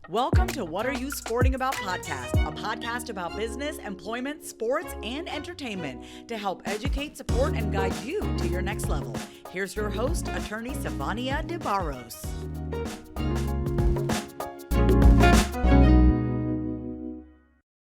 Welcome to What Are You Sporting About podcast, a podcast about business, employment, sports, and entertainment to help educate, support, and guide you to your next level. Here's your host, attorney Savania de Barros.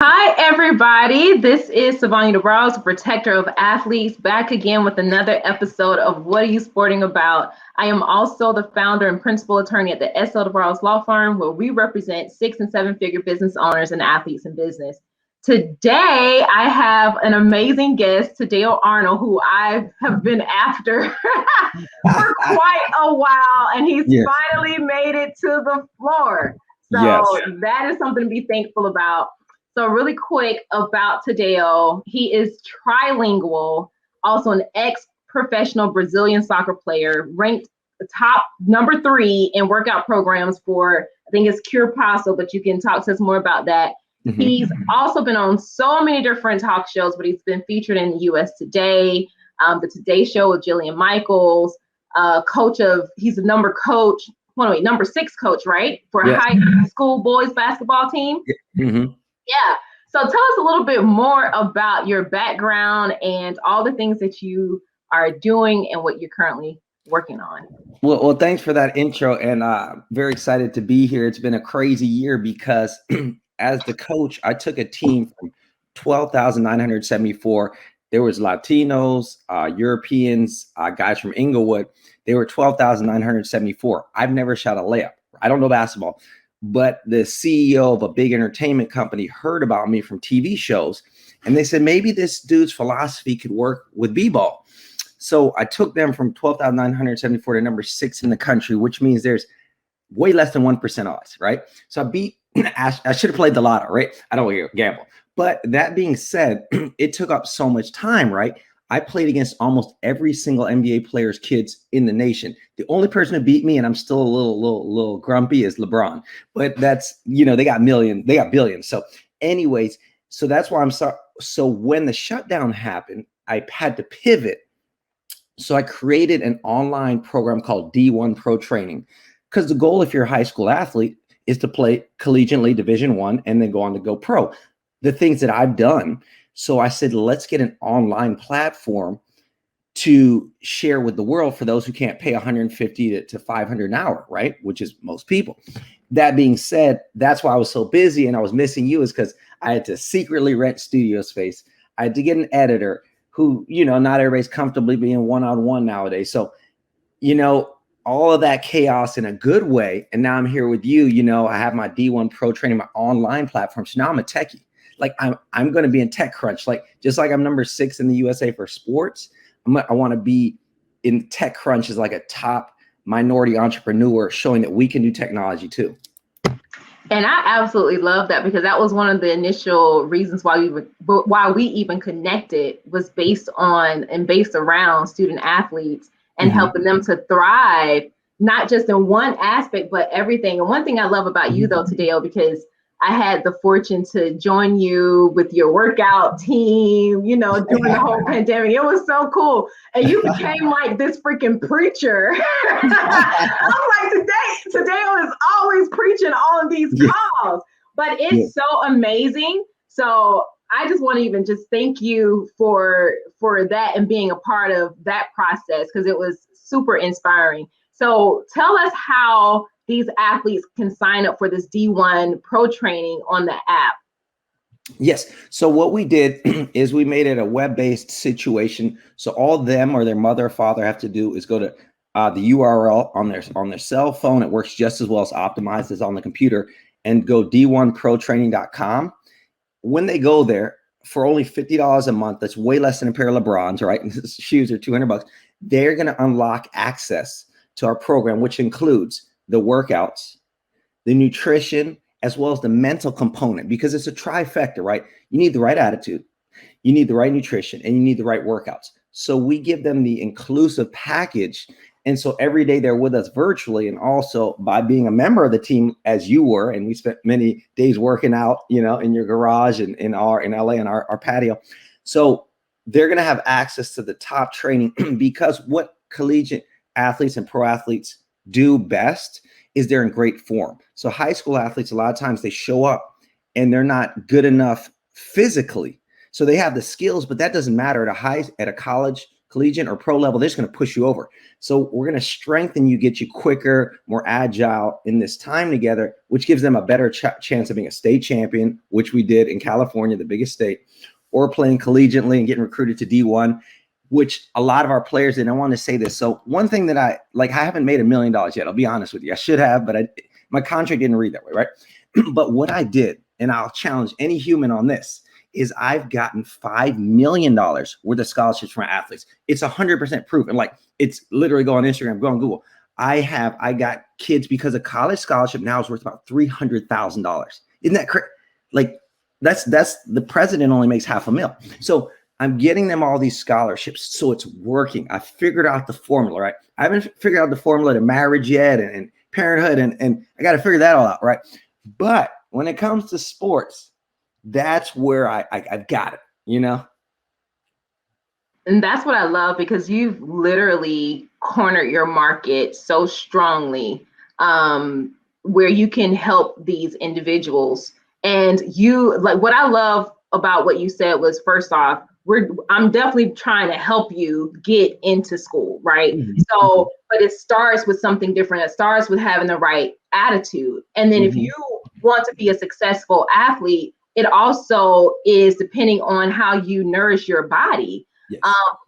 Hi, everybody. This is Savania de Barros, protector of athletes, back again with another episode of What Are You Sporting About? I am also the founder and principal attorney at the S.L. de Barros Law Firm, where we represent 6- and 7-figure business owners and athletes in business. Today, I have an amazing guest, Tadeo Arnold, who I have been after for quite a while, and he's finally made it to the floor. So that is something to be thankful about. So really quick about Tadeo, he is tri-Lingual, also an ex-professional Brazilian soccer player, ranked top number 3 in workout programs for, I think it's Cuerpaso, but you can talk to us more about that. Mm-hmm. He's also been on so many different talk shows, but he's been featured in US Today, the Today Show with Jillian Michaels, he's the number 6 coach, right? For a high school boys basketball team. Mm-hmm. Yeah. So tell us a little bit more about your background and all the things that you are doing and what you're currently working on. Well, thanks for that intro, and very excited to be here. It's been a crazy year because as the coach, I took a team from 12,974. There was Latinos, Europeans, guys from Inglewood. They were 12,974. I've never shot a layup. I don't know basketball. But the CEO of a big entertainment company heard about me from TV shows, and they said, maybe this dude's philosophy could work with b-ball. So I took them from 12,974 to number 6 in the country, which means there's way less than 1% odds, right? So I beat, I should have played the lotto, right? I don't gamble. But that being said, it took up so much time, right? I played against almost every single NBA player's kids in the nation. The only person who beat me, and I'm still a little grumpy, is LeBron. But that's, they got billions. So anyways, so that's why I'm sorry. So when the shutdown happened, I had to pivot. So I created an online program called D1 Pro Training, because the goal, if you're a high school athlete, is to play collegiately Division I and then go on to go pro. The things that I've done. So I said, let's get an online platform to share with the world for those who can't pay $150 to $500 an hour, right? Which is most people. That being said, that's why I was so busy and I was missing you, is because I had to secretly rent studio space. I had to get an editor who, not everybody's comfortably being one-on-one nowadays. So, all of that chaos in a good way. And now I'm here with you. I have my D1 Pro Training, my online platform. So now I'm a techie. Like I'm going to be in TechCrunch, just like I'm number 6 in the USA for sports. I want to be in TechCrunch as like a top minority entrepreneur, showing that we can do technology too. And I absolutely love that, because that was one of the initial reasons why we even connected, was based around student athletes and helping them to thrive, not just in one aspect, but everything. And one thing I love about you though, Tadeo, because I had the fortune to join you with your workout team, during the whole pandemic. It was so cool. And you became like this freaking preacher. I'm like, Tadeo is always preaching on these calls, but it's so amazing. So I just want to even just thank you for that and being a part of that process, because it was super inspiring. So tell us how these athletes can sign up for this D1 Pro Training on the app. Yes. So what we did is we made it a web-based situation. So all them or their mother or father have to do is go to the URL on their cell phone. It works just as well as optimized as on the computer, and go d1protraining.com. When they go there, for only $50 a month, that's way less than a pair of LeBrons, right? Shoes are $200. They're going to unlock access to our program, which includes the workouts, the nutrition, as well as the mental component, because it's a trifecta, right? You need the right attitude, you need the right nutrition, and you need the right workouts. So we give them the inclusive package. And so every day they're with us virtually, and also by being a member of the team as you were, and we spent many days working out, in your garage and in LA and our patio. So they're going to have access to the top training because what collegiate athletes and pro athletes do best is they're in great form. So high school athletes, a lot of times they show up and they're not good enough physically. So they have the skills, but that doesn't matter at a college, collegiate, or pro level. They're just going to push you over. So we're going to strengthen you, get you quicker, more agile in this time together, which gives them a better chance of being a state champion, which we did in California, the biggest state, or playing collegiately and getting recruited to D1, which a lot of our players did. I want to say this. So one thing that I haven't made $1 million yet. I'll be honest with you. I should have, but my contract didn't read that way, right? But what I did, and I'll challenge any human on this, is I've gotten $5 million worth of scholarships from athletes. It's 100% proof. And it's literally go on Instagram, go on Google. I got kids because a college scholarship now is worth about $300,000. Isn't that crazy? That's the president only makes $500,000. So I'm getting them all these scholarships. So it's working. I figured out the formula, right? I haven't figured out the formula to marriage yet and parenthood. And I got to figure that all out, right? But when it comes to sports, that's where I've got it, And that's what I love, because you've literally cornered your market so strongly, where you can help these individuals. And what I love about what you said was, first off, I'm definitely trying to help you get into school, right? Mm-hmm. So, but it starts with something different. It starts with having the right attitude. And then if you want to be a successful athlete, it also is depending on how you nourish your body. Yes.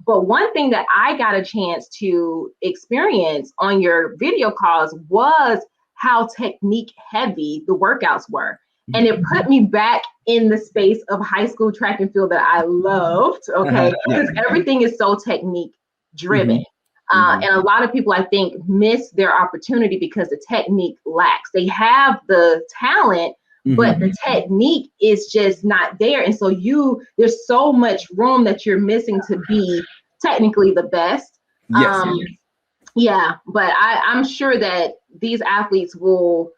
But one thing that I got a chance to experience on your video calls was how technique heavy the workouts were. And it put me back in the space of high school track and field that I loved, okay? Because everything is so technique driven. And a lot of people, I think, miss their opportunity because the technique lacks. They have the talent, but the technique is just not there. And so there's so much room that you're missing to be technically the best. Yes. But I'm sure that these athletes will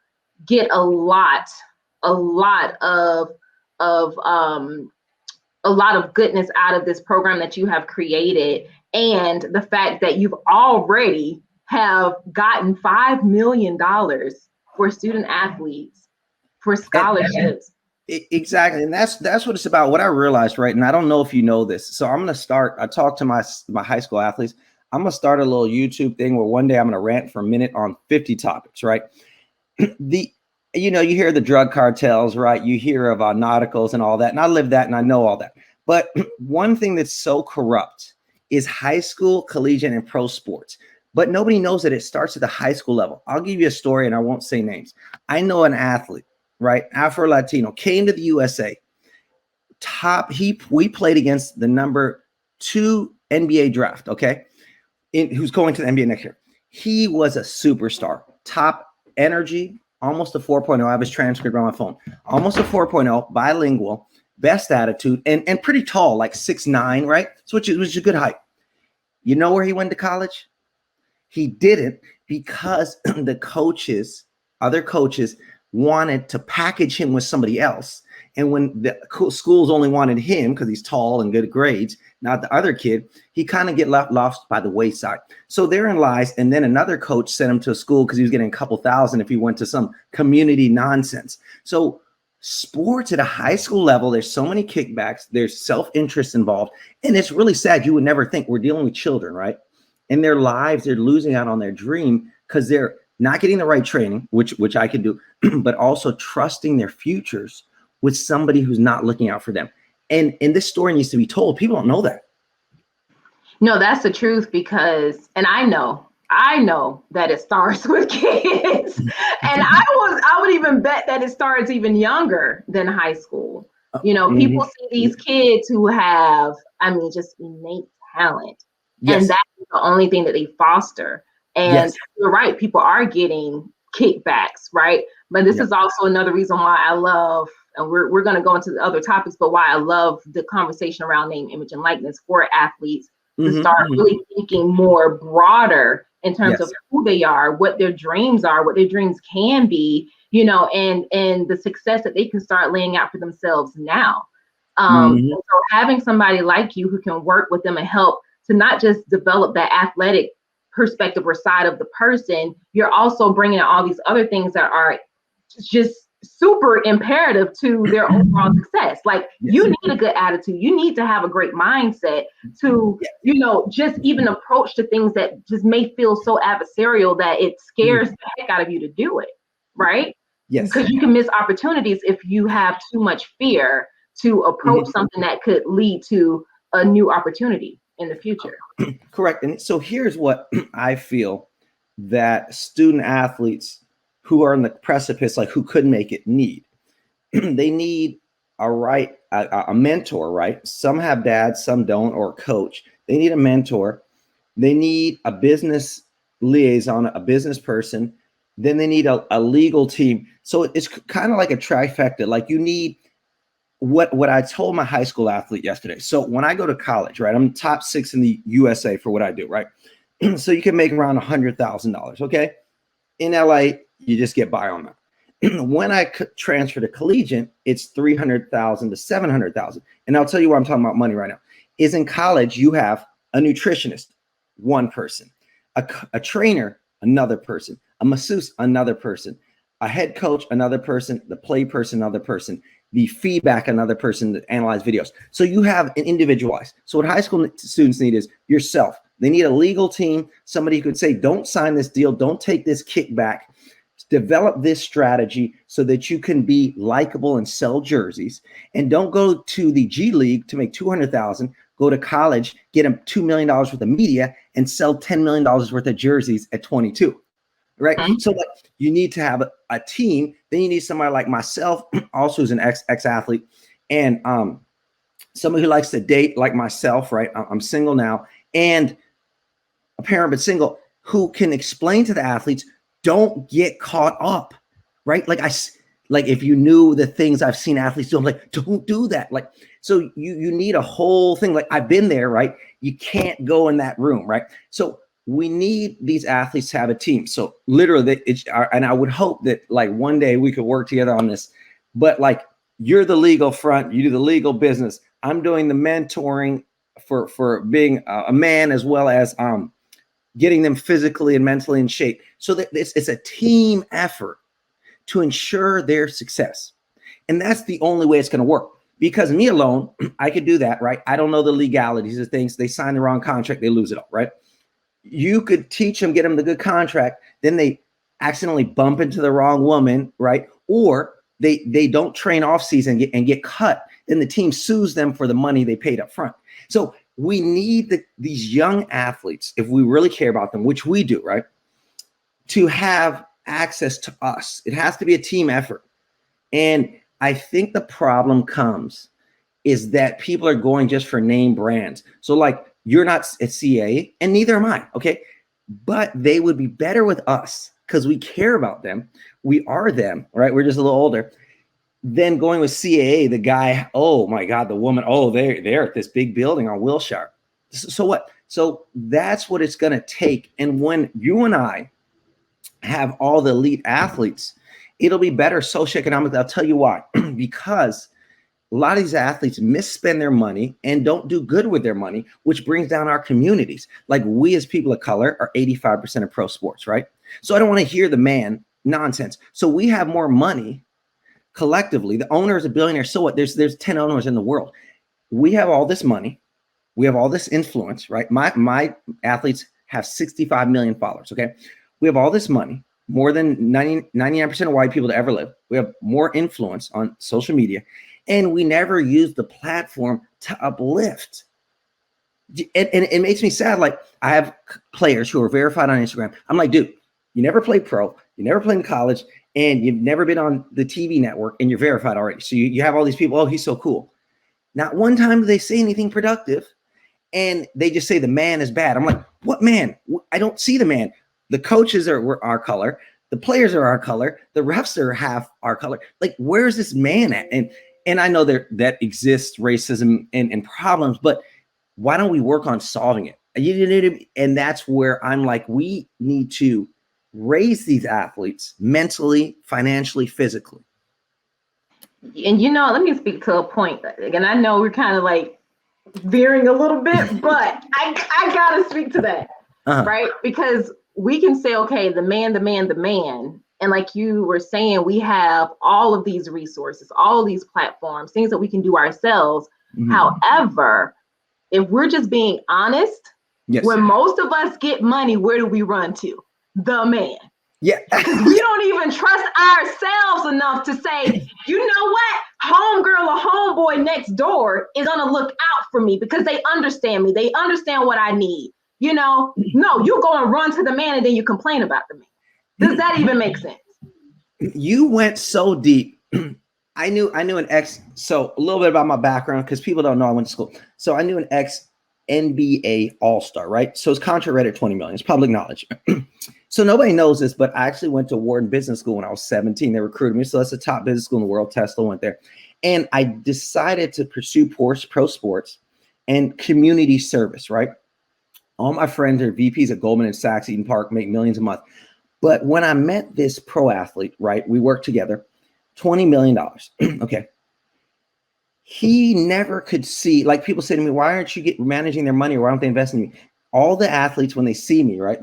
get a lot of goodness out of this program that you have created. And the fact that you've already have gotten $5 million for student athletes for scholarships. Exactly. And that's what it's about. What I realized, right? And I don't know if you know this. So I'm going to start, I talk to my high school athletes. I'm going to start a little YouTube thing where one day I'm going to rant for a minute on 50 topics, right? You hear the drug cartels, right? You hear of nauticals and all that. And I live that and I know all that. But one thing that's so corrupt is high school, collegiate, and pro sports. But nobody knows that it starts at the high school level. I'll give you a story and I won't say names. I know an athlete, right? Afro-Latino, came to the USA. We played against the number 2 NBA draft, okay? Who's going to the NBA next year. He was a superstar, top energy, almost a 4.0. I have his transcript on my phone. Almost a 4.0, bilingual, best attitude, and pretty tall, like 6'9", right? So which is a good height. You know where he went to college? He didn't, because the other coaches wanted to package him with somebody else. And when the schools only wanted him because he's tall and good grades, not the other kid, he kind of get lost by the wayside. So therein lies. And then another coach sent him to a school because he was getting a couple thousand if he went to some community nonsense. So sports at a high school level, there's so many kickbacks, there's self-interest involved. And it's really sad. You would never think we're dealing with children, right? In their lives, they're losing out on their dream because they're not getting the right training, which I can do, but also trusting their futures with somebody who's not looking out for them. And this story needs to be told. People don't know that. No, that's the truth, because, and I know that it starts with kids. And I would even bet that it starts even younger than high school. People see these kids who have, just innate talent. Yes. And that's the only thing that they foster. And yes, you're right, people are getting kickbacks, right? But this is also another reason why I love, and we're going to go into the other topics, but why I love the conversation around name, image, and likeness for athletes to start really thinking more broader in terms of who they are, what their dreams are, what their dreams can be, and the success that they can start laying out for themselves now. So having somebody like you who can work with them and help to not just develop that athletic perspective or side of the person, you're also bringing in all these other things that are just super imperative to their overall success. Like you need a good attitude. You need to have a great mindset to, just even approach to things that just may feel so adversarial that it scares the heck out of you to do it. Right? Yes. Because you can miss opportunities if you have too much fear to approach something that could lead to a new opportunity in the future. Correct. And so here's what I feel that student athletes who are on the precipice, like who couldn't make it, need. They need a mentor, right? Some have dads, some don't, or a coach. They need a mentor. They need a business liaison, a business person. Then they need a legal team. So it's kind of like a trifecta. Like you need what I told my high school athlete yesterday. So when I go to college, right, I'm top 6 in the USA for what I do, right? So you can make around $100,000, okay? In LA, you just get by on that. When I transfer to collegiate, it's 300,000 to 700,000. And I'll tell you why I'm talking about money right now. Is in college, you have a nutritionist, one person, a trainer, another person, a masseuse, another person, a head coach, another person, the play person, another person, the feedback, another person that analyze videos. So you have an individualized. So what high school students need is yourself. They need a legal team, somebody who could say, don't sign this deal, don't take this kickback, develop this strategy so that you can be likable and sell jerseys. And don't go to the G League to make $200,000, go to college, get them $2 million worth of media and sell $10 million worth of jerseys at 22. Right. Mm-hmm. So like, you need to have a team. Then you need somebody like myself, also who's an ex-athlete, and somebody who likes to date like myself. Right. I'm single now, and a parent but single, who can explain to the athletes, don't get caught up. Right. Like if you knew the things I've seen athletes do, I'm like, don't do that. Like, so you need a whole thing. Like I've been there. Right. You can't go in that room. Right. So we need these athletes to have a team. So literally, and I would hope that like one day we could work together on this, but like you're the legal front, you do the legal business. I'm doing the mentoring for being a man, as well as getting them physically and mentally in shape. So that it's a team effort to ensure their success. And that's the only way it's going to work, because me alone, I could do that, right? I don't know the legalities of things. They sign the wrong contract, they lose it all, right? You could teach them, get them the good contract, then they accidentally bump into the wrong woman, right? Or they don't train off season and get cut. Then the team sues them for the money they paid up front. So we need these young athletes, if we really care about them, which we do, right, to have access to us. It has to be a team effort. And I think the problem comes is that people are going just for name brands. So like, you're not at CA, and neither am I, okay? But they would be better with us because we care about them. We are them, right? We're just a little older. Then going with CAA, the guy, oh my God, the woman, oh, they're at this big building on Wilshire. So what? So that's what it's going to take. And when you and I have all the elite athletes, it'll be better socioeconomically. I'll tell you why. Because a lot of these athletes misspend their money and don't do good with their money, which brings down our communities. Like we as people of color are 85% of pro sports, right? So I don't want to hear the man nonsense. So we have more money collectively. The owner is a billionaire. So what? There's 10 owners in the world. We have all this money. We have all this influence, right? My athletes have 65 million followers, okay? We have all this money, more than 99% of white people to ever live. We have more influence on social media. And we never use the platform to uplift. And it makes me sad. Like I have players who are verified on Instagram. I'm like, dude, you never played pro, you never played in college, and you've never been on the TV network, and you're verified already. So you have all these people, oh, he's so cool. Not one time do they say anything productive, and they just say the man is bad. I'm like, what man? I don't see the man. The coaches are our color. The players are our color. The refs are half our color. Like, where's this man at? And I know that exists racism and problems, but why don't we work on solving it? And that's where I'm like, we need to raise these athletes mentally, financially, physically. And let me speak to a point. And I know we're kind of like veering a little bit, but I gotta speak to that. right? Because we can say, okay, the man. And like you were saying, we have all of these resources, all of these platforms, things that we can do ourselves. However, if we're just being honest, when most of us get money, where do we run to? The man. Yeah. Because we don't even trust ourselves enough to say, you know what? Homegirl or homeboy next door is going to look out for me because they understand me. They understand what I need. You know, no, you go and run to the man and then you complain about the man. Does that even make sense? You went so deep. I knew an ex. So a little bit about my background, because people don't know I went to school. So I knew an ex NBA All-Star, right? So his contract read at 20 million. It's public knowledge. So nobody knows this, but I actually went to Wharton Business School when I was 17. They recruited me. So that's the top business school in the world. Tesla went there. And I decided to pursue pro sports and community service, right? All my friends are VPs at Goldman and Sachs, Eden Park, make millions a month. But when I met this pro athlete, right, we worked together, $20 million. Okay. He never could see, like people say to me, why aren't you managing their money? Or why don't they invest in you? All the athletes, when they see me, right,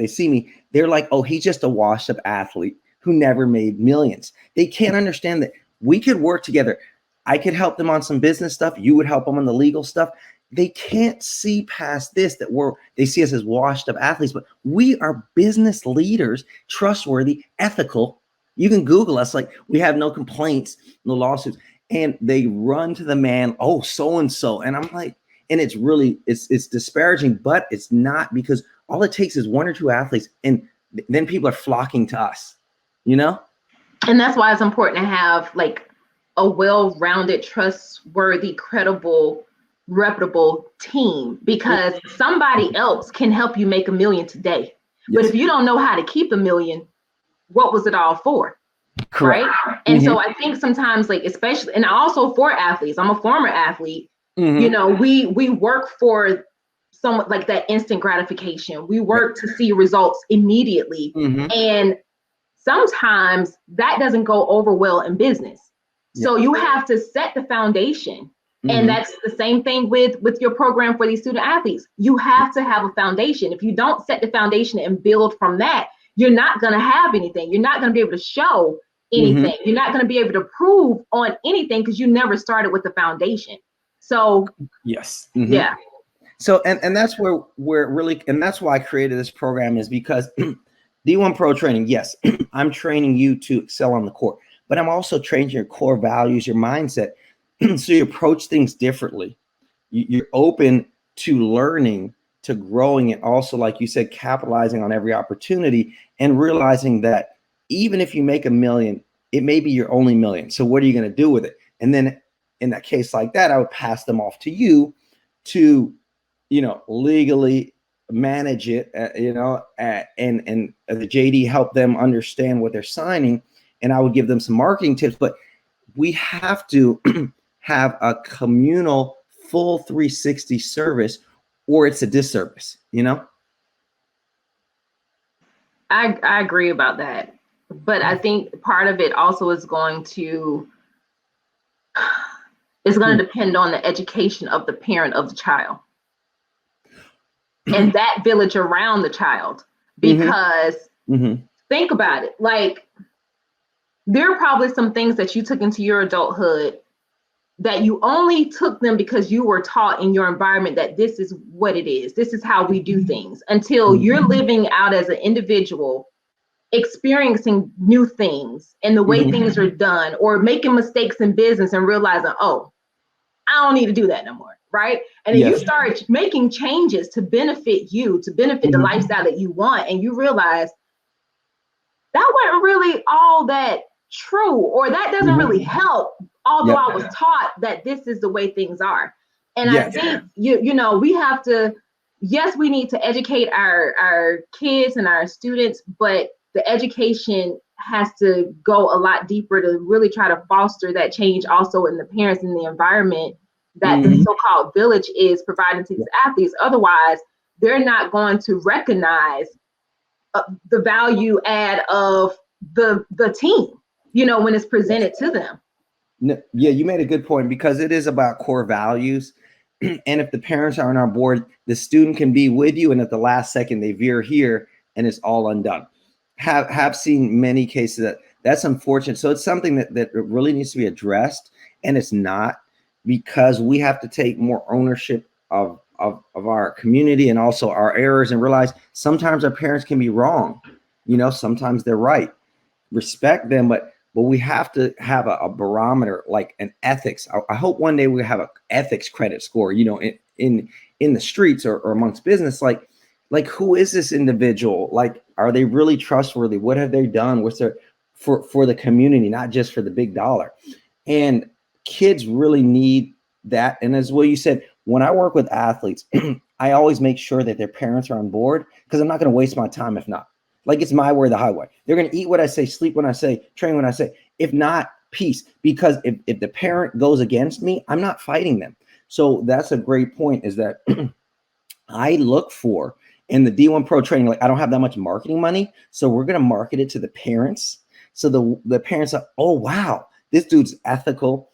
they're like, oh, he's just a washed up athlete who never made millions. They can't understand that we could work together. I could help them on some business stuff. You would help them on the legal stuff. They can't see past this, they see us as washed up athletes, but we are business leaders, trustworthy, ethical. You can Google us, like we have no complaints, no lawsuits. And they run to the man, oh, so-and-so. And I'm like, and it's really, it's disparaging, but it's not, because all it takes is one or two athletes and then people are flocking to us, you know? And that's why it's important to have like a well-rounded, trustworthy, credible, reputable team, because somebody else can help you make $1 million today. But if you don't know how to keep $1 million, what was it all for? Correct. Right. And so I think sometimes, like, especially, and also for athletes, I'm a former athlete, you know, we work for some like that instant gratification. We work to see results immediately. And sometimes that doesn't go over well in business. So you have to set the foundation. And that's the same thing with your program for these student athletes. You have to have a foundation. If you don't set the foundation and build from that, you're not going to have anything. You're not going to be able to show anything. You're not going to be able to prove on anything because you never started with the foundation. So yeah. So and that's where really, and that's why I created this program, is because D1 Pro training. Yes, I'm training you to excel on the court, but I'm also training your core values, your mindset. So you approach things differently. You're open to learning, to growing, and also, like you said, capitalizing on every opportunity and realizing that even if you make $1 million, it may be your only $1 million. So what are you going to do with it? And then in that case like that, I would pass them off to you to, you know, legally manage it, and the JD help them understand what they're signing. And I would give them some marketing tips, but we have to have a communal full 360 service, or it's a disservice, you know? I agree about that. But I think part of it also is going to depend on the education of the parent of the child and that village around the child. Because think about it, like there are probably some things that you took into your adulthood that you only took them because you were taught in your environment that this is what it is. This is how we do things, until you're living out as an individual, experiencing new things and the way things are done, or making mistakes in business and realizing, oh, I don't need to do that no more. Right. And then you start making changes to benefit you, to benefit the lifestyle that you want. And you realize that wasn't really all that true, or that doesn't really help, although I was taught that this is the way things are. And I think you know, we have to, yes, we need to educate our kids and our students, but the education has to go a lot deeper to really try to foster that change also in the parents and the environment that the so-called village is providing to these athletes. Otherwise, they're not going to recognize the value add of the team, you know, when it's presented to them. No, yeah, you made a good point, because it is about core values. And if the parents aren't on board, the student can be with you, and at the last second they veer here and it's all undone. Have seen many cases that's unfortunate. So it's something that really needs to be addressed, and it's not, because we have to take more ownership of our community and also our errors, and realize sometimes our parents can be wrong. Sometimes they're right. Respect them, but we have to have a barometer, like an ethics. I hope one day we have an ethics credit score, in the streets or amongst business, like who is this individual? Like, are they really trustworthy? What have they done? What's their for the community, not just for the big dollar? And kids really need that. And as well, you said, when I work with athletes, I always make sure that their parents are on board, because I'm not going to waste my time if not. Like, it's my way or the highway. They're going to eat what I say, sleep when I say, train when I say. If not, peace. Because if the parent goes against me, I'm not fighting them. So that's a great point, is that I look for in the D1 Pro training, like, I don't have that much marketing money, so we're going to market it to the parents. So the parents are, oh, wow, this dude's ethical,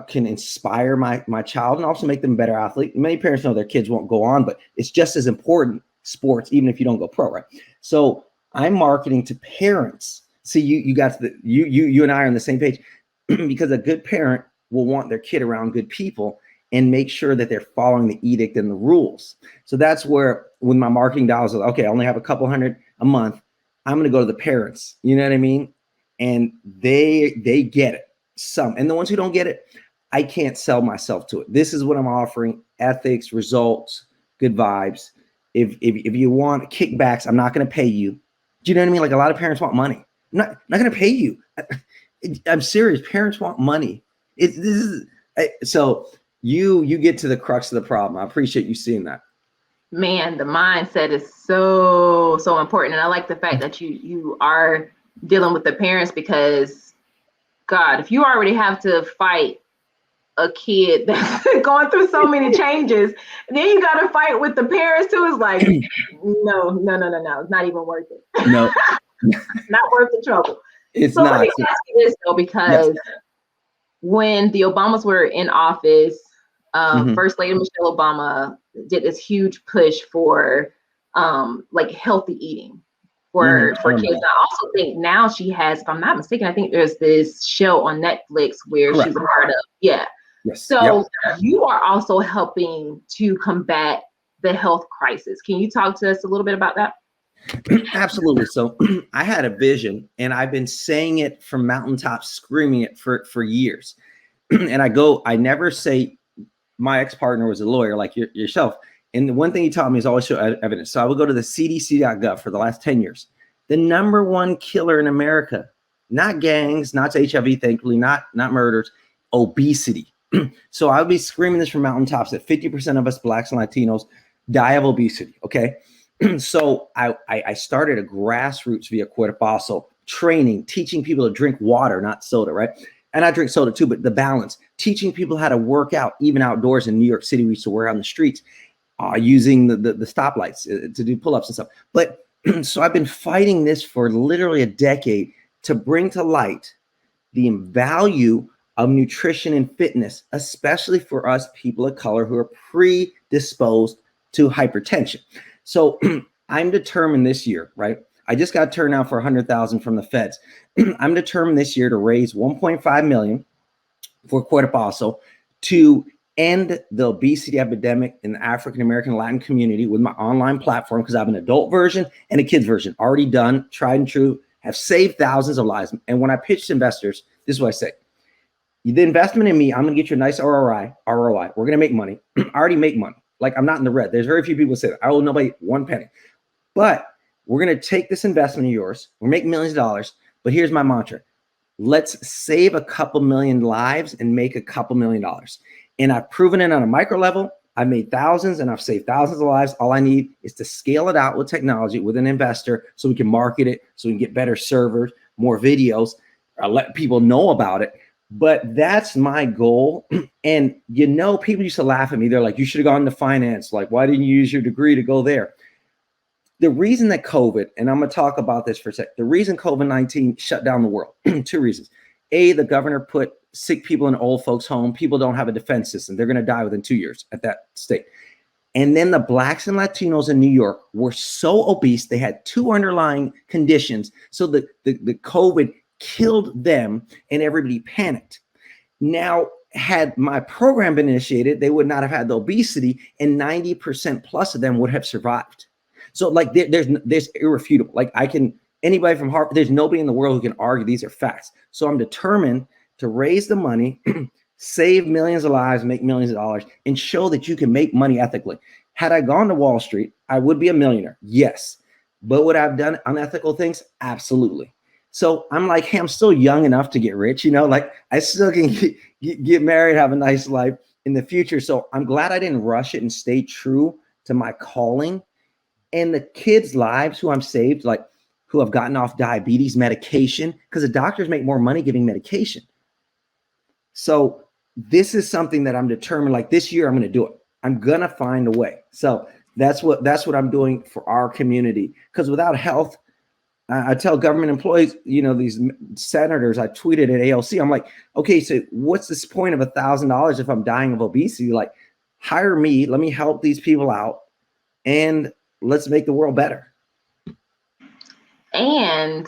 can inspire my child and also make them a better athlete. Many parents know their kids won't go on, but it's just as important, sports, even if you don't go pro, right? So I'm marketing to parents. See, you and I are on the same page, because a good parent will want their kid around good people and make sure that they're following the edict and the rules. So that's where, with my marketing dollars, okay, I only have a couple hundred a month, I'm going to go to the parents. You know what I mean? And they get it. Some, and the ones who don't get it, I can't sell myself to it. This is what I'm offering: ethics, results, good vibes. If you want kickbacks, I'm not going to pay you. Do you know what I mean? Like, a lot of parents want money. I'm not going to pay you. I'm serious. Parents want money. So you get to the crux of the problem. I appreciate you seeing that. Man, the mindset is so important. And I like the fact that you are dealing with the parents, because God, if you already have to fight a kid that's going through so many changes, then you got to fight with the parents too. It's like, no, it's not even worth it. No, not worth the trouble. It's so not. Let me ask you this though, because when the Obamas were in office, First Lady Michelle Obama did this huge push for like healthy eating for kids. I also think now she has, if I'm not mistaken, I think there's this show on Netflix where she's a part of. Yeah. Yes. So you are also helping to combat the health crisis. Can you talk to us a little bit about that? Absolutely. So I had a vision, and I've been saying it from mountaintops, screaming it for years. And I never say my ex-partner was a lawyer like yourself. And the one thing he taught me is always show evidence. So I would go to the cdc.gov for the last 10 years. The number one killer in America, not gangs, not HIV, thankfully, not murders, obesity. So I would be screaming this from mountaintops that 50% of us Blacks and Latinos die of obesity. Okay. So I started a grassroots via Cuerpaso training, teaching people to drink water, not soda, right? And I drink soda too, but the balance, teaching people how to work out, even outdoors. In New York City, we used to work out on the streets using the stoplights to do pull-ups and stuff. But so I've been fighting this for literally a decade to bring to light the value of nutrition and fitness, especially for us people of color who are predisposed to hypertension. So I'm determined this year, right? I just got turned out for 100,000 from the feds. I'm determined this year to raise 1.5 million for Cuerpaso to end the obesity epidemic in the African American Latin community with my online platform, because I have an adult version and a kids version already done, tried and true, have saved thousands of lives. And when I pitch to investors, this is what I say: the investment in me, I'm going to get you a nice ROI. We're going to make money. I already make money. Like, I'm not in the red. There's very few people who say that. I owe nobody one penny. But we're going to take this investment of yours. We're making millions of dollars. But here's my mantra: let's save a couple million lives and make a couple $1 million. And I've proven it on a micro level. I've made thousands and I've saved thousands of lives. All I need is to scale it out with technology, with an investor, so we can market it, so we can get better servers, more videos, let people know about it. But that's my goal. And, people used to laugh at me. They're like, you should have gone to finance. Like, why didn't you use your degree to go there? The reason that COVID, and I'm going to talk about this for a sec, the reason COVID-19 shut down the world, two reasons. A, the governor put sick people in old folks home. People don't have a defense system. They're going to die within 2 years at that state. And then the Blacks and Latinos in New York were so obese, they had 2 underlying conditions. So the COVID killed them and everybody panicked. Now, had my program been initiated, they would not have had the obesity, and 90% plus of them would have survived. So like there's irrefutable. Like anybody from Harvard, there's nobody in the world who can argue these are facts. So I'm determined to raise the money, save millions of lives, make millions of dollars, and show that you can make money ethically. Had I gone to Wall Street, I would be a millionaire. Yes. But would I have done unethical things? Absolutely. So I'm like, hey, I'm still young enough to get rich, like I still can get married, have a nice life in the future. So I'm glad I didn't rush it and stay true to my calling. And the kids' lives who I'm saved, like who have gotten off diabetes medication, because the doctors make more money giving medication. So this is something that I'm determined, like this year I'm going to do it. I'm going to find a way. So that's what I'm doing for our community. Because without health, I tell government employees, these senators, I tweeted at ALC, I'm like, okay, so what's this point of $1,000 if I'm dying of obesity? Like, hire me, let me help these people out, and let's make the world better. And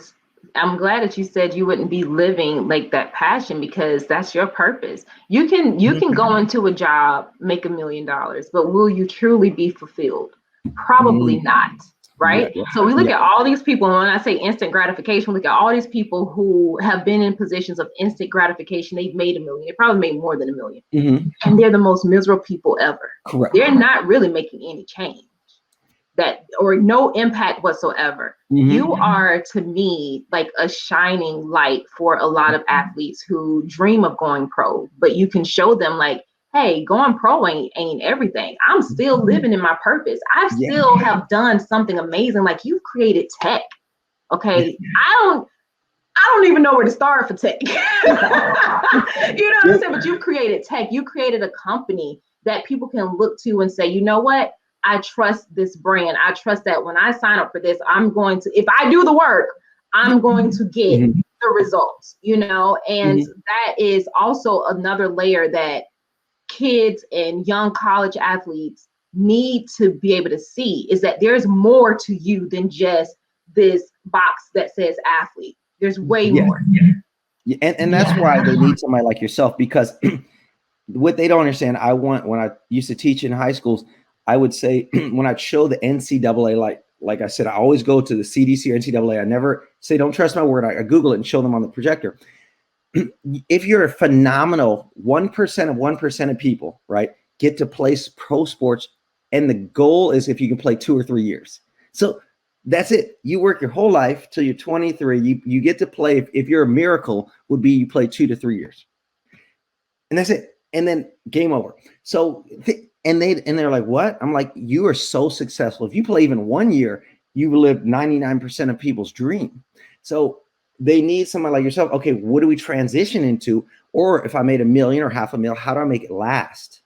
I'm glad that you said you wouldn't be living like that passion, because that's your purpose. You can go into a job, make $1 million, but will you truly be fulfilled? Probably not. Right. Yeah. So we look at all these people, and when I say instant gratification, we look at all these people who have been in positions of instant gratification. They've made $1 million. They probably made more than $1 million. Mm-hmm. And they're the most miserable people ever. Correct. They're not really making any change or no impact whatsoever. Mm-hmm. You are, to me, like a shining light for a lot of athletes who dream of going pro, but you can show them like, hey, going pro ain't everything. I'm still living in my purpose. I still have done something amazing. Like, you've created tech. Okay. I don't even know where to start for tech. You know what I'm saying? But you've created tech. You created a company that people can look to and say, you know what? I trust this brand. I trust that when I sign up for this, if I do the work, I'm going to get the results, and that is also another layer that kids and young college athletes need to be able to see, is that there's more to you than just this box that says athlete. There's way more. Yeah. And that's why they need somebody like yourself, because what they don't understand, when I used to teach in high schools, I would say when I'd show the NCAA, like I said, I always go to the CDC or NCAA. I never say, don't trust my word. I Google it and show them on the projector. If you're a phenomenal 1% of 1% of people, right, get to play pro sports, and the goal is if you can play 2 or 3 years. So that's it. You work your whole life till you're 23. You get to play. If you're a miracle, would be you play 2 to 3 years, and that's it. And then game over. So they're like, what? I'm like, you are so successful. If you play even 1 year, you lived 99% of people's dream. So they need someone like yourself. Okay, what do we transition into? Or if I made $1 million or $500,000, how do I make it last?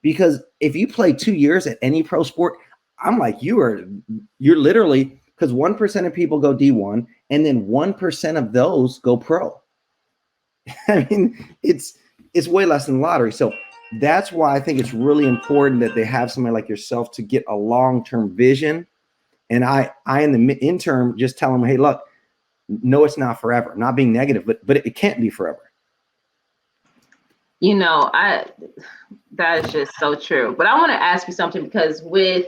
Because if you play 2 years at any pro sport, I'm like, you're literally, because 1% of people go D1, and then 1% of those go pro. I mean, it's way less than the lottery. So that's why I think it's really important that they have somebody like yourself to get a long-term vision. And I in the interim, just tell them, hey, look, no, it's not forever. Not being negative, but it can't be forever. That is just so true. But I want to ask you something, because with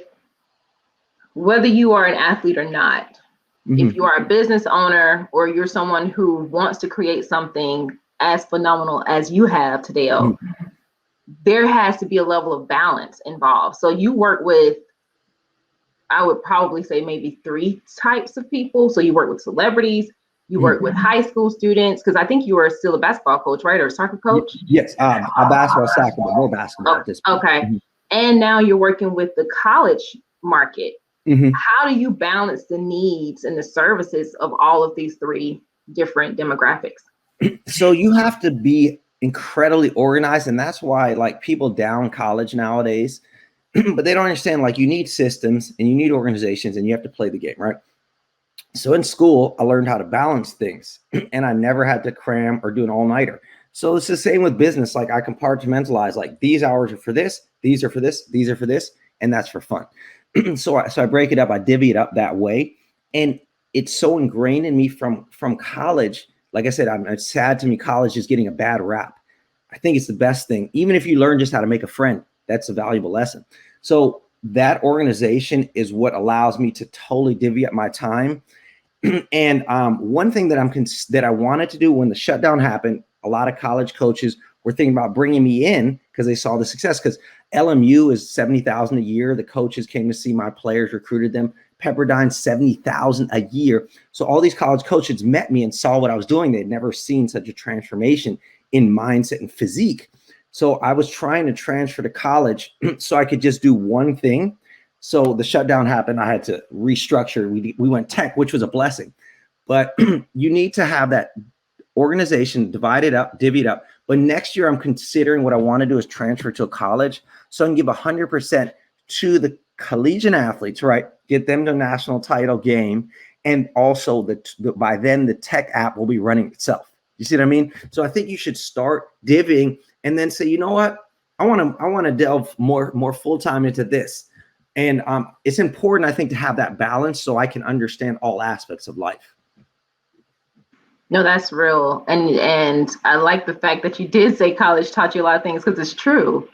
whether you are an athlete or not, if you are a business owner or you're someone who wants to create something as phenomenal as you have, Tadeo, there has to be a level of balance involved. So you work with, I would probably say maybe 3 types of people. So you work with celebrities, you work with high school students, because I think you are still a basketball coach, right? Or a soccer coach? Yes, a basketball, soccer, but more basketball at this point. Okay. And now you're working with the college market. How do you balance the needs and the services of all of these 3 different demographics? So you have to be incredibly organized. And that's why like people down college nowadays, but they don't understand, like, you need systems and you need organizations and you have to play the game, right? So in school, I learned how to balance things, and I never had to cram or do an all-nighter. So it's the same with business. Like I compartmentalize, like these hours are for this, these are for this, these are for this, and that's for fun. So I break it up, I divvy it up that way. And it's so ingrained in me from college. Like I said, it's sad to me college is getting a bad rap. I think it's the best thing. Even if you learn just how to make a friend, that's a valuable lesson. So that organization is what allows me to totally divvy up my time. And one thing that that I wanted to do when the shutdown happened, a lot of college coaches were thinking about bringing me in because they saw the success. Because LMU is $70,000 a year. The coaches came to see my players, recruited them. Pepperdine, $70,000 a year. So all these college coaches met me and saw what I was doing. They'd never seen such a transformation in mindset and physique. So I was trying to transfer to college so I could just do one thing. So the shutdown happened. I had to restructure. We went tech, which was a blessing. But you need to have that organization divided up, divvied up. But next year, I'm considering what I want to do is transfer to a college so I can give 100% to the collegiate athletes, right? Get them to a national title game. And also by then the tech app will be running itself. You see what I mean? So I think you should start divvying and then say, you know what? I want to delve more full-time into this. And it's important, I think, to have that balance so I can understand all aspects of life. No, that's real. And I like the fact that you did say college taught you a lot of things because it's true.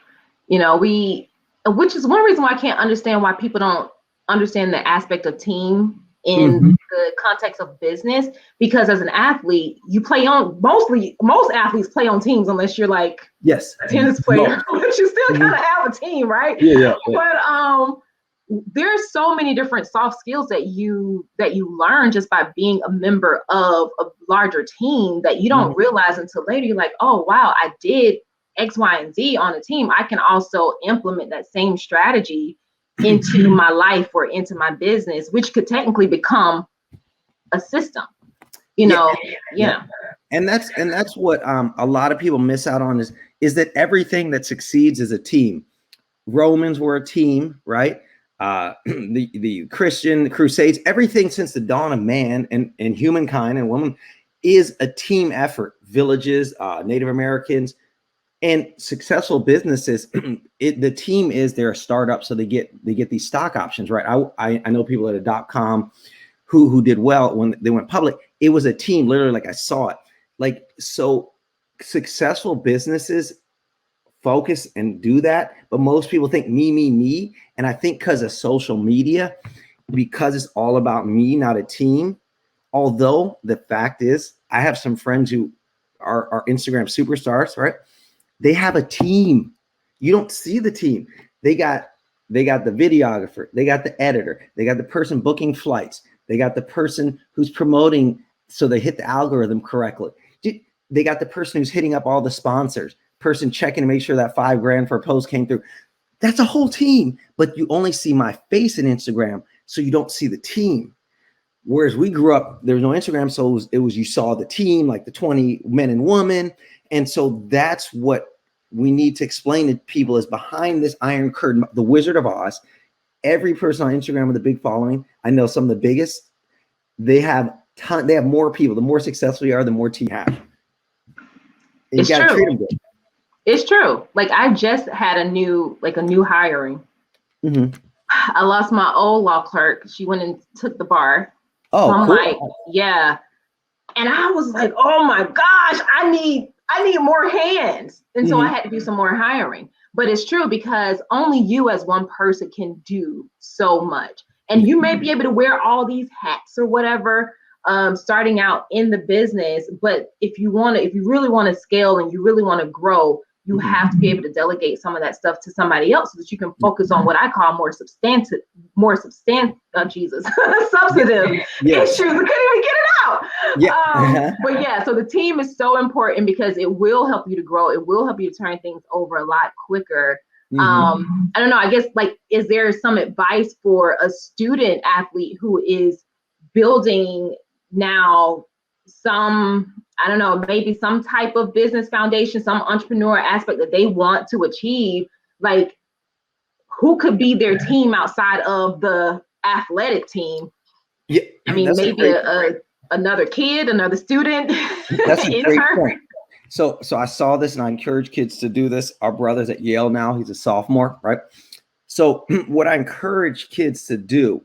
You know, which is one reason why I can't understand why people don't understand the aspect of team in the context of business, because as an athlete, you play on most athletes play on teams unless you're like a tennis player, but you still kind of have a team, right? Yeah. But there's so many different soft skills that you learn just by being a member of a larger team that you don't realize until later. You're like, oh wow, I did X, Y, and Z on a team. I can also implement that same strategy into my life or into my business, which could technically become a system, you know? Yeah. And that's what a lot of people miss out on is that everything that succeeds is a team. Romans were a team, right? The Christian crusades, everything since the dawn of man and humankind and woman is a team effort. Villages, Native Americans, and successful businesses, the team is their startup, so they get these stock options, right? I know people at a .com who did well when they went public. It was a team, literally, like I saw it. Like, so successful businesses focus and do that, but most people think me, and I think because of social media, because it's all about me, not a team. Although the fact is, I have some friends who are Instagram superstars, right? They have a team. You don't see the team. They got the videographer, they got the editor, they got the person booking flights, they got the person who's promoting so they hit the algorithm correctly. They got the person who's hitting up all the sponsors, person checking to make sure that $5,000 for a post came through. That's a whole team, but you only see my face in Instagram, so you don't see the team. Whereas we grew up, there was no Instagram, so it was you saw the team, like the 20 men and women. And so that's what we need to explain to people is behind this iron curtain, the Wizard of Oz. Every person on Instagram with a big following, I know some of the biggest, they have more people. The more successful you are, the more team you have. And you got to treat them good. It's true. Like I just had a new hiring. I lost my old law clerk. She went and took the bar. Oh, so I'm cool. like, yeah. And I was like, oh my gosh, I need more hands. And so I had to do some more hiring. But it's true because only you as one person can do so much. And you may be able to wear all these hats or whatever, starting out in the business. But if you really want to scale and you really want to grow, you have to be able to delegate some of that stuff to somebody else so that you can focus on what I call substantive issues. I couldn't even get it out. But yeah, so the team is so important because it will help you to grow. It will help you to turn things over a lot quicker. I don't know, I guess, like, is there some advice for a student athlete who is building now maybe some type of business foundation, some entrepreneur aspect that they want to achieve? Like, who could be their team outside of the athletic team? Yeah, I mean, maybe another kid, another student. That's a great point. So I saw this and I encourage kids to do this. Our brother's at Yale now. He's a sophomore, right? So what I encourage kids to do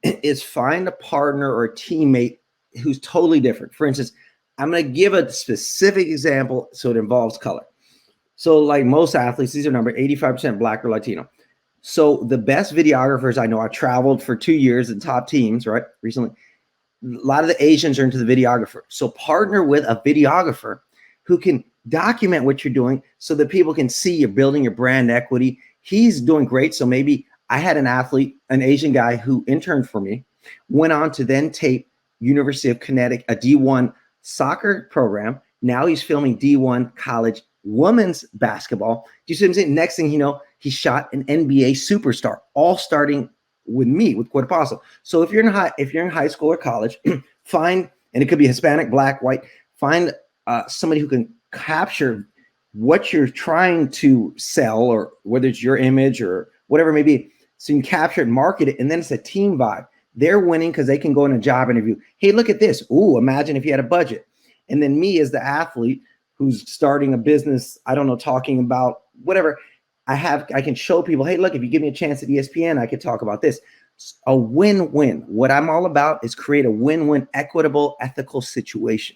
is find a partner or a teammate who's totally different. For instance, I'm going to give a specific example so it involves color. So like most athletes, these are number 85% Black or Latino. So the best videographers I know, I traveled for 2 years in top teams, right? Recently, a lot of the Asians are into the videographer. So partner with a videographer who can document what you're doing so that people can see you're building your brand equity. He's doing great. So maybe I had an athlete, an Asian guy who interned for me, went on to then tape University of Connecticut, a D1 soccer program. Now he's filming D1 college women's basketball. Do you see what I'm saying? Next thing you know, he shot an NBA superstar, all starting with me, with Cuerpaso. So if you're in high school or college, find, and it could be Hispanic, Black, white, find somebody who can capture what you're trying to sell, or whether it's your image or whatever it may be. So you can capture it, market it, and then it's a team vibe. They're winning because they can go in a job interview. Hey, look at this. Ooh, imagine if you had a budget. And then me as the athlete who's starting a business, I don't know, talking about whatever, I can show people, hey, look, if you give me a chance at ESPN, I could talk about this. A win-win. What I'm all about is create a win-win, equitable, ethical situation.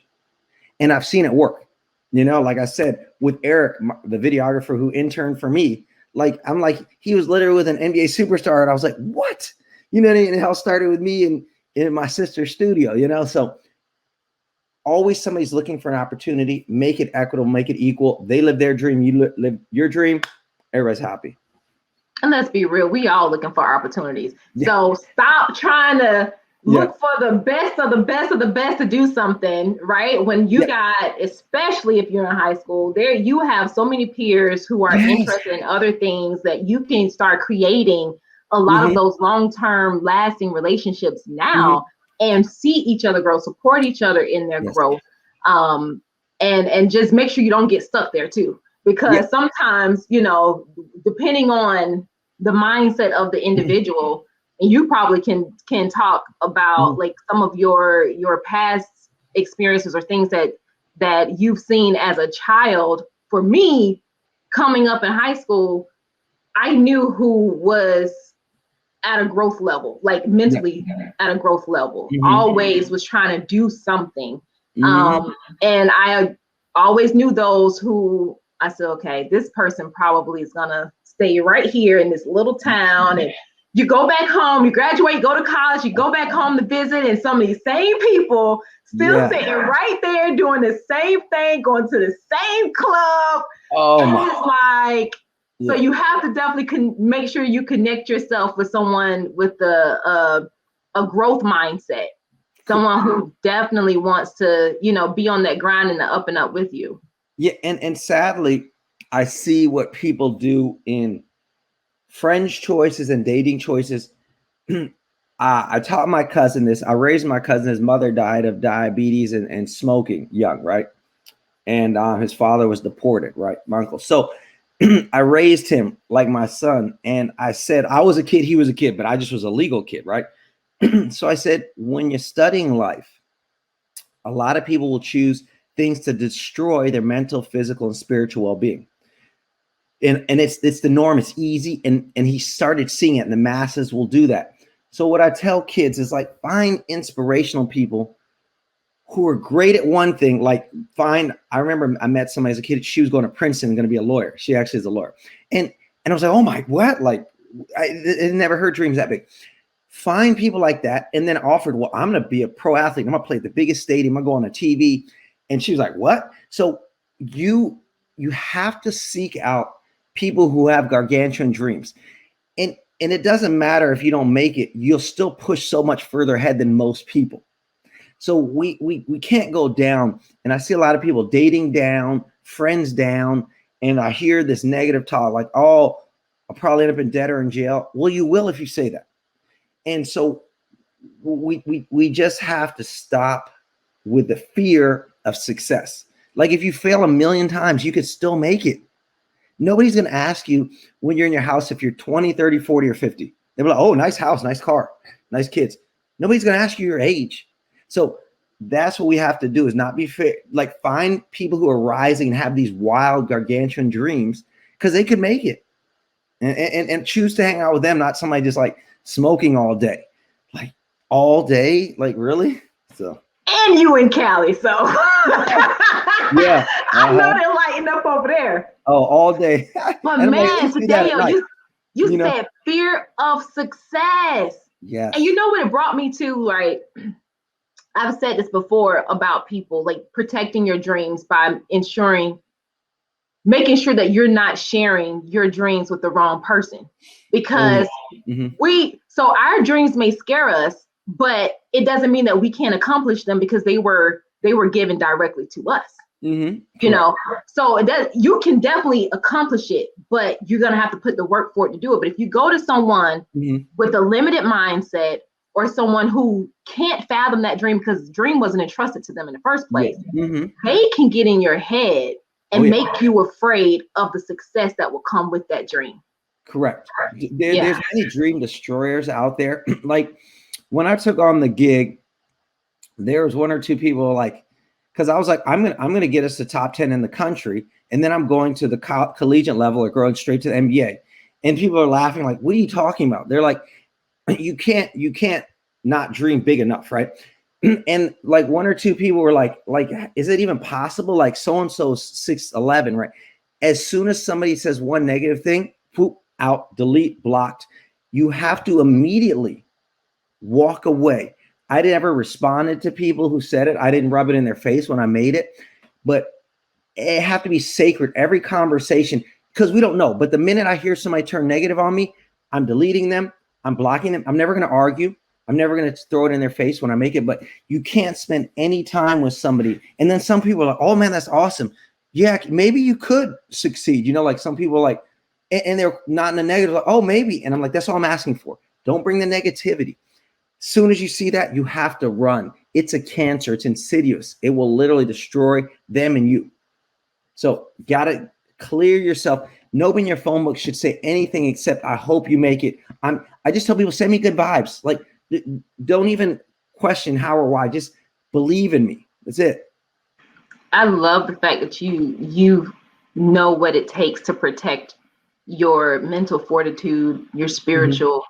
And I've seen it work. You know, like I said, with Eric, the videographer who interned for me, he was literally with an NBA superstar. And I was like, what? You know what I mean? It all started with me in my sister's studio, you know? So always somebody's looking for an opportunity, make it equitable, make it equal. They live their dream, you live your dream. Everybody's happy. And let's be real, we all looking for opportunities. Yeah. So stop trying to look for the best of the best of the best to do something, right? When you got, especially if you're in high school, there you have so many peers who are interested in other things that you can start creating a lot of those long-term lasting relationships now and see each other grow, support each other in their growth. And just make sure you don't get stuck there too. Because sometimes, you know, depending on the mindset of the individual, and you probably can talk about like some of your past experiences or things that you've seen as a child. For me, coming up in high school, I knew who was at a growth level, like mentally at a growth level, always was trying to do something. And I always knew those who I said, okay, this person probably is gonna stay right here in this little town. And you go back home, you graduate, go to college, you go back home to visit, and some of these same people still sitting right there doing the same thing, going to the same club. And it's like, so you have to definitely make sure you connect yourself with someone with a growth mindset, someone who definitely wants to, you know, be on that grind and the up and up with you. Yeah, and sadly, I see what people do in friends choices and dating choices. I taught my cousin this. I raised my cousin. His mother died of diabetes and smoking young, right? And his father was deported, right? My uncle. So I raised him like my son. And I said, I was a kid, he was a kid, but I just was a legal kid, right? So I said, when you're studying life, a lot of people will choose things to destroy their mental, physical, and spiritual well-being. And it's the norm. It's easy. And he started seeing it, and the masses will do that. So what I tell kids is like, find inspirational people who are great at one thing. Like I remember I met somebody as a kid, she was going to Princeton and going to be a lawyer. She actually is a lawyer. And I was like, oh my, what? Like I never heard dreams that big. Find people like that. And then offered, well, I'm going to be a pro athlete. I'm going to play at the biggest stadium. I'm going to go on TV. And she was like, what? So you have to seek out people who have gargantuan dreams. And it doesn't matter if you don't make it, you'll still push so much further ahead than most people. So we can't go down. And I see a lot of people dating down, friends down, and I hear this negative talk like, oh, I'll probably end up in debt or in jail. Well, you will if you say that. And so we just have to stop with the fear of success. Like if you fail a million times, you could still make it. Nobody's going to ask you when you're in your house if you're 20, 30, 40, or 50. They'll be like, oh, nice house, nice car, nice kids. Nobody's going to ask you your age. So that's what we have to do, is not be like find people who are rising and have these wild gargantuan dreams, because they could make it, and choose to hang out with them, not somebody just like smoking all day, like really. So, and you in Cali, so yeah, I know they're lighting up over there. Oh, all day. But man, Tadeo, you said fear of success. Yeah. And you know what it brought me to, right? I've said this before about people like protecting your dreams by making sure that you're not sharing your dreams with the wrong person, because so our dreams may scare us, but it doesn't mean that we can't accomplish them, because they were given directly to us. You know, so you can definitely accomplish it, but you're going to have to put the work for it to do it. But if you go to someone with a limited mindset, or someone who can't fathom that dream because the dream wasn't entrusted to them in the first place, they can get in your head and make you afraid of the success that will come with that dream. Correct. There's many dream destroyers out there. Like when I took on the gig, there was one or two people like, because I was like, I'm gonna get us to top 10 in the country, and then I'm going to the collegiate level or going straight to the NBA. And people are laughing like, what are you talking about? They're like, you can't not dream big enough, right? And like one or two people were like, is it even possible? Like so-and-so's 6'11", right? As soon as somebody says one negative thing, poop, out, delete, blocked. You have to immediately walk away. I never responded to people who said it. I didn't rub it in their face when I made it, but it have to be sacred. Every conversation, because we don't know. But the minute I hear somebody turn negative on me, I'm deleting them. I'm blocking them. I'm never going to argue. I'm never going to throw it in their face when I make it, but you can't spend any time with somebody. And then some people are like, oh man, that's awesome. Yeah, maybe you could succeed. You know, like some people are like, and they're not in the negative, like, oh, maybe. And I'm like, that's all I'm asking for. Don't bring the negativity. Soon as you see that, you have to run. It's a cancer. It's insidious. It will literally destroy them and you. So got to clear yourself. Nobody in your phone book should say anything except, I hope you make it. I just tell people, send me good vibes. Like, don't even question how or why. Just believe in me. That's it. I love the fact that you know what it takes to protect your mental fortitude, your spiritual,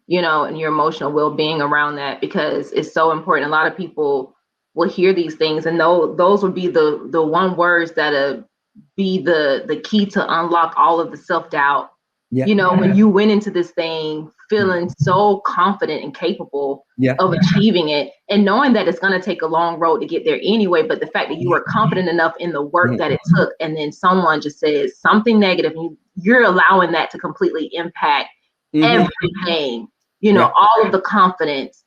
you know, and your emotional well-being around that, because it's so important. A lot of people will hear these things and those would be the one words that be the key to unlock all of the self-doubt. You know, when you went into this thing feeling so confident and capable of achieving it, and knowing that it's going to take a long road to get there anyway, but the fact that you were confident enough in the work that it took, and then someone just says something negative, and you're allowing that to completely impact everything, you know, all of the confidence.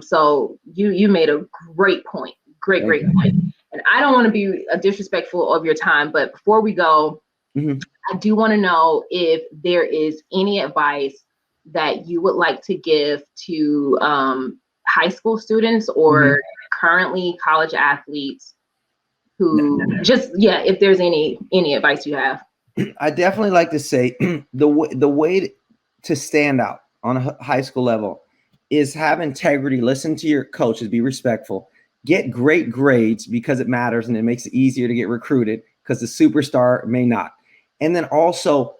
So you made a great point. Great point. And I don't want to be disrespectful of your time, but before we go, I do want to know if there is any advice that you would like to give to high school students or currently college athletes who if there's any advice you have. I definitely like to say the way to stand out on a high school level is have integrity, listen to your coaches, be respectful, get great grades because it matters and it makes it easier to get recruited because the superstar may not. And then also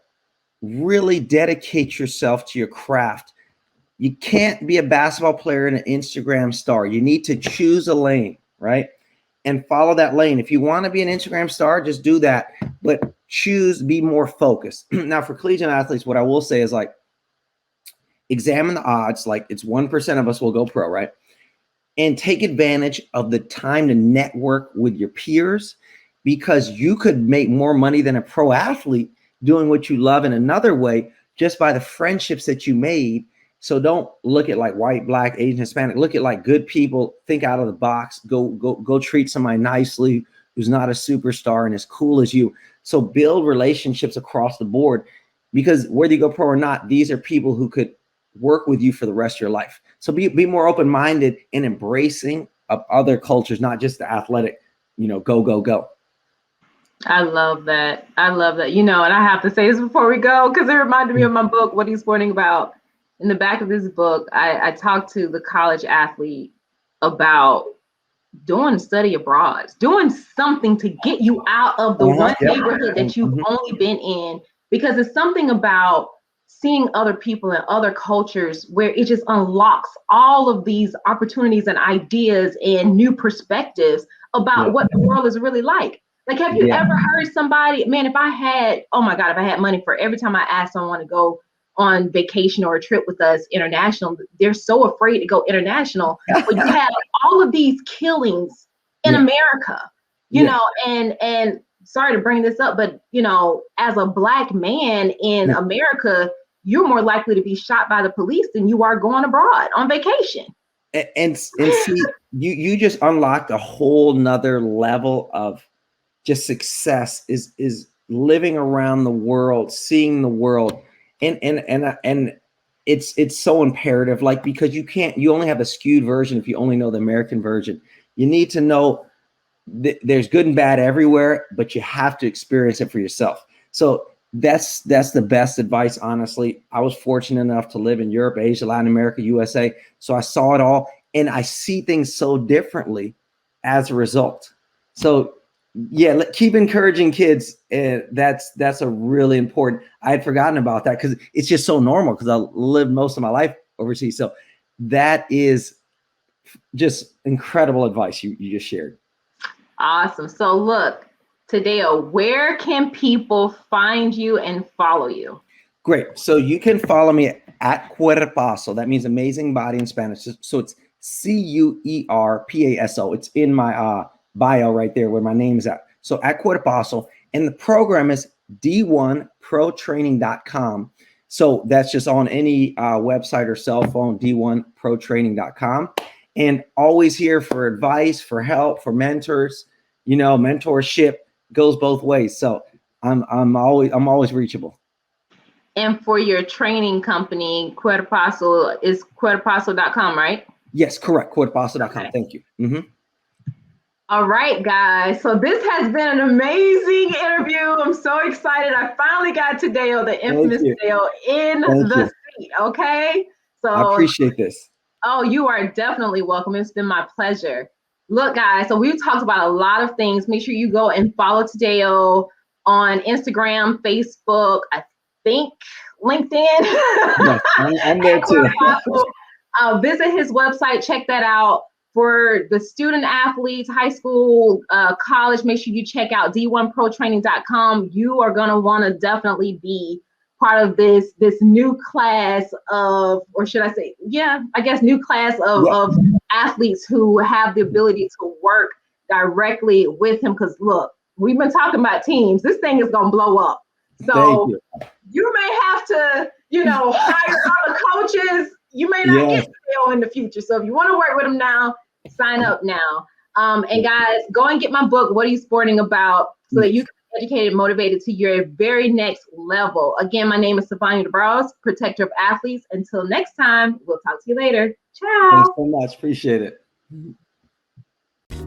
really dedicate yourself to your craft. You can't be a basketball player and an Instagram star. You need to choose a lane, right? And follow that lane. If you want to be an Instagram star, just do that. But be more focused. Now, for collegiate athletes, what I will say is like, examine the odds. Like it's 1% of us will go pro, right? And take advantage of the time to network with your peers, because you could make more money than a pro athlete doing what you love in another way just by the friendships that you made. So don't look at like white, black, Asian, Hispanic. Look at like good people. Think out of the box. Go treat somebody nicely who's not a superstar and as cool as you. So build relationships across the board, because whether you go pro or not, these are people who could work with you for the rest of your life. So be more open-minded and embracing of other cultures, not just the athletic, go. I love that. You know, and I have to say this before we go, because it reminded me of my book, What Are You Sporting About? In the back of this book, I talked to the college athlete about doing study abroad, doing something to get you out of the one neighborhood that you've only been in, because it's something about seeing other people and other cultures where it just unlocks all of these opportunities and ideas and new perspectives about what the world is really like. Like, have you ever heard somebody, man, if I had money for every time I ask someone to go on vacation or a trip with us international, they're so afraid to go international. But you have all of these killings in America, you know, and sorry to bring this up, but, you know, as a Black man in America, you're more likely to be shot by the police than you are going abroad on vacation. And see, you just unlocked a whole nother level of just success, is living around the world, seeing the world. And it's so imperative, like, because you only have a skewed version if you only know the American version. You need to know there's good and bad everywhere, but you have to experience it for yourself. So that's the best advice, honestly. I was fortunate enough to live in Europe, Asia, Latin America, USA. So I saw it all, and I see things so differently as a result. So yeah, keep encouraging kids. That's a really important. I had forgotten about that because it's just so normal, because I lived most of my life overseas. So that is just incredible advice you just shared. Awesome. So look, Tadeo, where can people find you and follow you? Great. So you can follow me at Cuerpaso. That means amazing body in Spanish. So it's Cuerpaso. It's in my bio right there where my name is at. So at Cuerpaso, and the program is d1protraining.com. So that's just on any website or cell phone, d1protraining.com. And always here for advice, for help, for mentors. You know, mentorship goes both ways. So I'm always reachable. And for your training company, Cuerpaso is Cuerpaso.com, right? Yes, correct. Cuerpaso.com. Okay. Thank you. Mm-hmm. All right, guys. So this has been an amazing interview. I'm so excited. I finally got Tadeo, the infamous Tadeo, in the seat. Okay. So I appreciate this. Oh, you are definitely welcome. It's been my pleasure. Look, guys, so we've talked about a lot of things. Make sure you go and follow Tadeo on Instagram, Facebook, I think LinkedIn. Yes, I'm there too. Visit his website. Check that out. For the student athletes, high school, college, make sure you check out d1protraining.com. You are going to want to definitely be part of this new class of, or should I say, new class of athletes who have the ability to work directly with him. Because look, we've been talking about teams. This thing is going to blow up. So you may have to, hire other coaches. You may not get Tadeo in the future. So if you want to work with him now, sign up now. And guys, go and get my book, What Are You Sporting About? So that you can be educated and motivated to your very next level. Again, my name is Savannah DeBarros, protector of athletes. Until next time, we'll talk to you later. Ciao. Thanks so much. Appreciate it.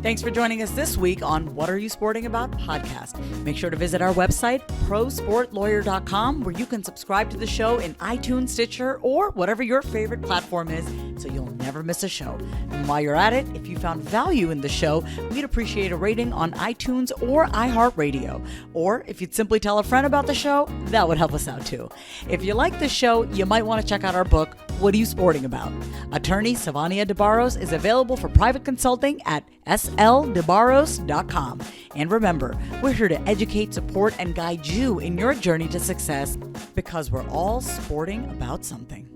Thanks for joining us this week on What Are You Sporting About podcast. Make sure to visit our website, prosportlawyer.com, where you can subscribe to the show in iTunes, Stitcher, or whatever your favorite platform is, so you'll never miss a show. And while you're at it, if you found value in the show, we'd appreciate a rating on iTunes or iHeartRadio. Or if you'd simply tell a friend about the show, that would help us out too. If you like the show, you might want to check out our book, What Are You Sporting About? Attorney Savannah DeBarros is available for private consulting at sldebarros.com. And remember, we're here to educate, support, and guide you in your journey to success, because we're all sporting about something.